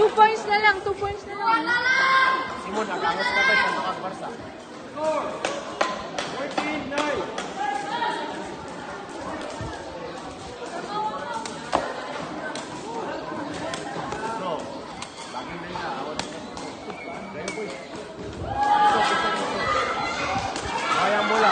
Two points na lang. Simon, nagkangos ka ba sa mga Barca? Score! 14-9. Kayang bola.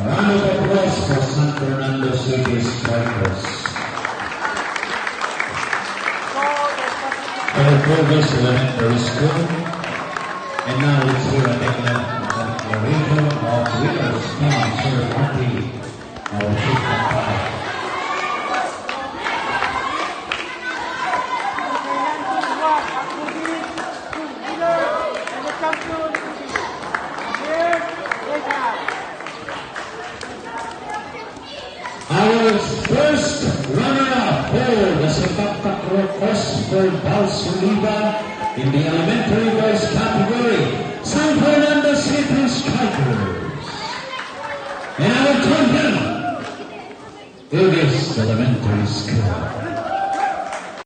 Round of applause for San Fernando City Strikers. Progress Elementary School. And now let's hear a declaration of winners from Sir Marty, our chief umpire. Our first runner-up for the Sepak Takraw Oscar Balsuliba in the elementary boys category, San Fernando City Strikers. And our champion, Ugis Elementary School.